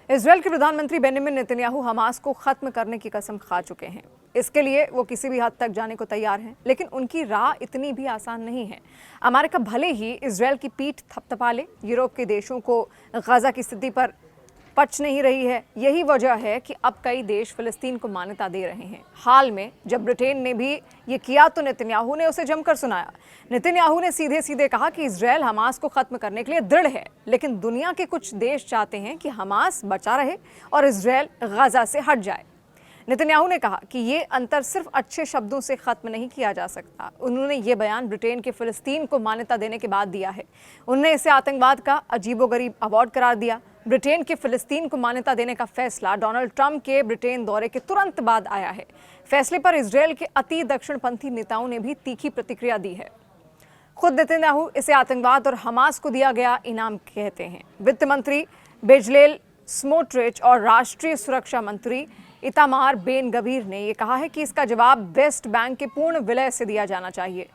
Israel के प्रधानमंत्री Benjamin Netanyahu Hamas को खत्म करने की कसम खा चुके हैं। इसके लिए वो किसी भी हद तक जाने को तैयार हैं, लेकिन उनकी राह इतनी भी आसान नहीं है। अमेरिका भले ही इजरायल की पीठ थपथपा ले, यूरोप के देशों को गजा की स्थिति पर पच नहीं रही है। यही वजह है कि अब कई देश फिलिस्तीन को मान्यता दे रहे हैं। हाल में जब ब्रिटेन ने भी ये किया तो नेतन्याहू ने उसे जमकर सुनाया। नेतन्याहू ने सीधे सीधे कहा कि इजरायल हमास को खत्म करने के लिए दृढ़ है, लेकिन दुनिया के कुछ देश चाहते हैं कि हमास बचा रहे और इजरायल गजा से हट जाए। नेतन्याहू ने कहा कि ये अंतर सिर्फ अच्छे शब्दों से खत्म नहीं किया जा सकता। उन्होंने ये बयान ब्रिटेन के फिलिस्तीन को मान्यता देने के बाद दिया है। उन्होंने इसे आतंकवाद का अजीबोगरीब अवार्ड करार दिया। ब्रिटेन के फिलिस्तीन को मान्यता देने का फैसला डोनाल्ड ट्रंप के ब्रिटेन दौरे के तुरंत बाद आया है। फैसले पर इजरायल के अति दक्षिणपंथी नेताओं ने भी तीखी प्रतिक्रिया दी है। खुद नेतन्याहू इसे आतंकवाद और हमास को दिया गया इनाम कहते हैं। वित्त मंत्री बेजलेल स्मोट्रिच और राष्ट्रीय सुरक्षा मंत्री इतामार बेन गवीर ने यह कहा है कि इसका जवाब वेस्ट बैंक के पूर्ण विलय से दिया जाना चाहिए।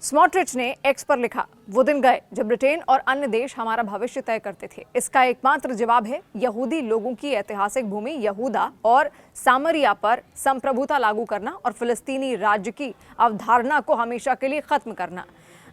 स्मोट्रिच ने एक्स पर लिखा, वो दिन गए जब ब्रिटेन और अन्य देश हमारा भविष्य तय करते थे। इसका एकमात्र जवाब है यहूदी लोगों की ऐतिहासिक भूमि यहूदा और सामरिया पर संप्रभुता लागू करना और फिलिस्तीनी राज्य की अवधारणा को हमेशा के लिए खत्म करना।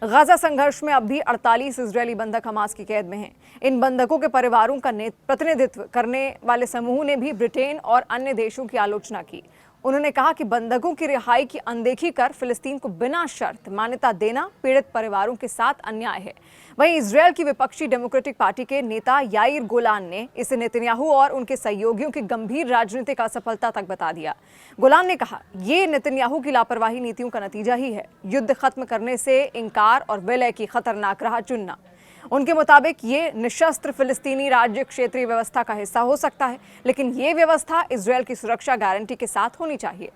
गजा संघर्ष में अब भी 48 इजरायली बंधक हमास की कैद में हैं। इन बंधकों के परिवारों का प्रतिनिधित्व करने वाले समूह ने भी ब्रिटेन और अन्य देशों की आलोचना की। उन्होंने कहा कि बंधकों की रिहाई की अनदेखी कर फिलिस्तीन को बिना शर्त मान्यता देना पीड़ित परिवारों के साथ अन्याय है। वहीं इजरायल की विपक्षी डेमोक्रेटिक पार्टी के नेता याइर गोलान ने इसे नेतन्याहू और उनके सहयोगियों की गंभीर राजनीतिक असफलता तक बता दिया। गोलान ने कहा, ये नेतन्याहू की लापरवाही नीतियों का नतीजा ही है। युद्ध खत्म करने से इनकार और विलय की खतरनाक राह चुनना। उनके मुताबिक ये निशस्त्र फिलिस्तीनी राज्य क्षेत्रीय व्यवस्था का हिस्सा हो सकता है, लेकिन ये व्यवस्था इजरायल की सुरक्षा गारंटी के साथ होनी चाहिए।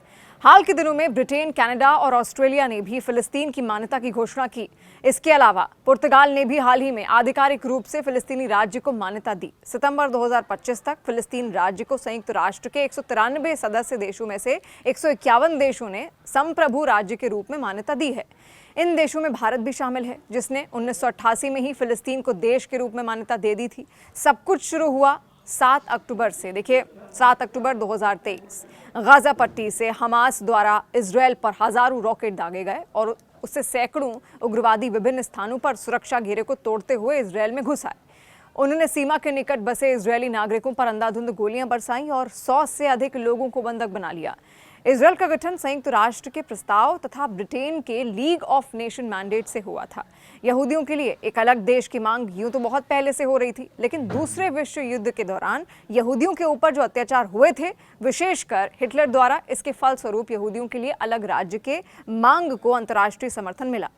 हाल के दिनों में ब्रिटेन, कनाडा और ऑस्ट्रेलिया ने भी फिलिस्तीन की मान्यता की घोषणा की। इसके अलावा पुर्तगाल ने भी हाल ही में आधिकारिक रूप से फिलिस्तीनी राज्य को मान्यता दी। सितंबर 2025 तक फिलिस्तीन राज्य को संयुक्त राष्ट्र के 193 सदस्य देशों में से 151 देशों ने संप्रभु राज्य के रूप में मान्यता दी है। इन देशों में भारत भी शामिल है, जिसने 1988 में ही फिलिस्तीन को देश के रूप में मान्यता दे दी थी। सब कुछ शुरू हुआ 7 अक्टूबर से। देखिए, 7 अक्टूबर 2023 गजा पट्टी से हमास द्वारा इजरायल पर हजारों रॉकेट दागे गए और उससे सैकड़ों उग्रवादी विभिन्न स्थानों पर सुरक्षा घेरे को तोड़ते हुए इजरायल में घुस आए। उन्होंने सीमा के निकट बसे इजरायली नागरिकों पर अंधाधुंध गोलियां बरसाईं और 100 से अधिक लोगों को बंधक बना लिया। इजरायल का गठन संयुक्त राष्ट्र के प्रस्ताव तथा ब्रिटेन के लीग ऑफ नेशन मैंडेट से हुआ था। यहूदियों के लिए एक अलग देश की मांग यूं तो बहुत पहले से हो रही थी, लेकिन दूसरे विश्व युद्ध के दौरान यहूदियों के ऊपर जो अत्याचार हुए थे, विशेषकर हिटलर द्वारा, इसके फलस्वरूप यहूदियों के लिए अलग राज्य के मांग को अंतर्राष्ट्रीय समर्थन मिला।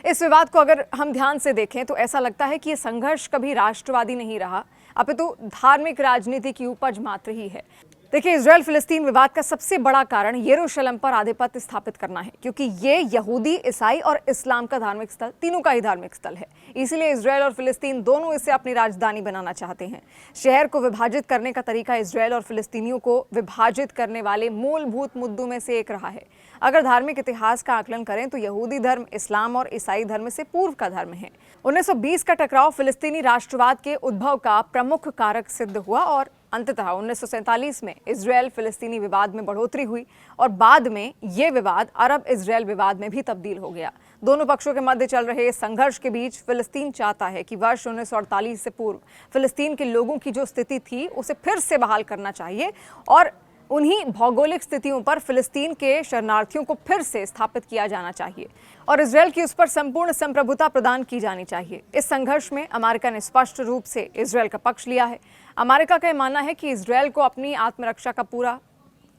इस विवाद को अगर हम ध्यान से देखें तो ऐसा लगता है कि यह संघर्ष कभी राष्ट्रवादी नहीं रहा, अपितु धार्मिक राजनीति की उपज मात्र ही है। देखिए, इजरायल फिलिस्तीन विवाद का सबसे बड़ा कारण यरूशलेम पर आधिपत्य स्थापित करना है, क्योंकि ये यहूदी, ईसाई और इस्लाम का धार्मिक स्थल, तीनों का ही धार्मिक स्थल है। इसीलिए इजरायल और फिलिस्तीन दोनों इसे अपनी राजधानी बनाना चाहते हैं। शहर को विभाजित करने का तरीका इजरायल और फिलिस्तीनियों को विभाजित करने वाले मूलभूत मुद्दों में से एक रहा है। अगर धार्मिक इतिहास का आकलन करें तो यहूदी धर्म इस्लाम और ईसाई धर्म से पूर्व का धर्म है। 1920 का टकराव फिलिस्तीनी राष्ट्रवाद के उद्भव का प्रमुख कारक सिद्ध हुआ और अंततः 1947 में इजरायल फिलिस्तीनी विवाद में बढ़ोतरी हुई और बाद में ये विवाद अरब इजरायल विवाद में भी तब्दील हो गया। दोनों पक्षों के मध्य चल रहे संघर्ष के बीच फिलिस्तीन चाहता है कि वर्ष 1948 से पूर्व फिलिस्तीन के लोगों की जो स्थिति थी उसे फिर से बहाल करना चाहिए और उन्हीं भौगोलिक स्थितियों पर फिलिस्तीन के शरणार्थियों को फिर से स्थापित किया जाना चाहिए और इजरायल की उस पर संपूर्ण संप्रभुता प्रदान की जानी चाहिए। इस संघर्ष में अमेरिका ने स्पष्ट रूप से इजरायल का पक्ष लिया है। अमेरिका का मानना है कि इजरायल को अपनी आत्मरक्षा का पूरा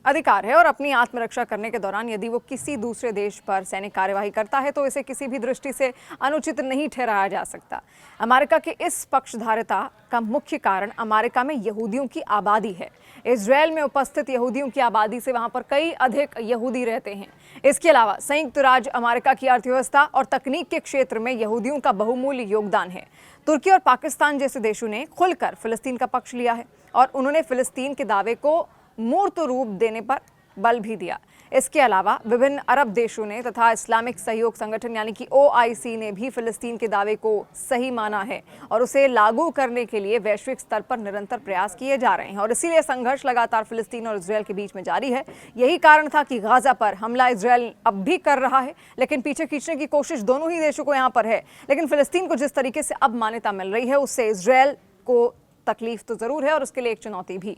अधिकार है और अपनी आत्मरक्षा करने के दौरान यदि वो किसी दूसरे देश पर सैनिक कार्यवाही करता है तो इसे किसी भी दृष्टि से अनुचित नहीं ठहराया जा सकता। अमेरिका के इस पक्षधारिता का मुख्य कारण अमेरिका में यहूदियों की आबादी है। इजरायल में उपस्थित यहूदियों की आबादी से वहां पर कई अधिक यहूदी रहते हैं। इसके अलावा संयुक्त राज्य अमेरिका की अर्थव्यवस्था और तकनीक के क्षेत्र में यहूदियों का बहुमूल्य योगदान है। तुर्की और पाकिस्तान जैसे देशों ने खुलकर फिलिस्तीन का पक्ष लिया है और उन्होंने फिलिस्तीन के दावे को मूर्त रूप देने पर बल भी दिया। इसके अलावा विभिन्न अरब देशों ने तथा इस्लामिक सहयोग संगठन यानी कि OIC ने भी फिलिस्तीन के दावे को सही माना है और उसे लागू करने के लिए वैश्विक स्तर पर निरंतर प्रयास किए जा रहे हैं और इसीलिए संघर्ष लगातार फिलिस्तीन और इजरायल के बीच में जारी है। यही कारण था कि गाजा पर हमला इजरायल अब भी कर रहा है, लेकिन पीछे खींचने की कोशिश दोनों ही देशों को यहां पर है। लेकिन फिलिस्तीन को जिस तरीके से अब मान्यता मिल रही है उससे इजरायल को तकलीफ तो जरूर है और उसके लिए एक चुनौती भी।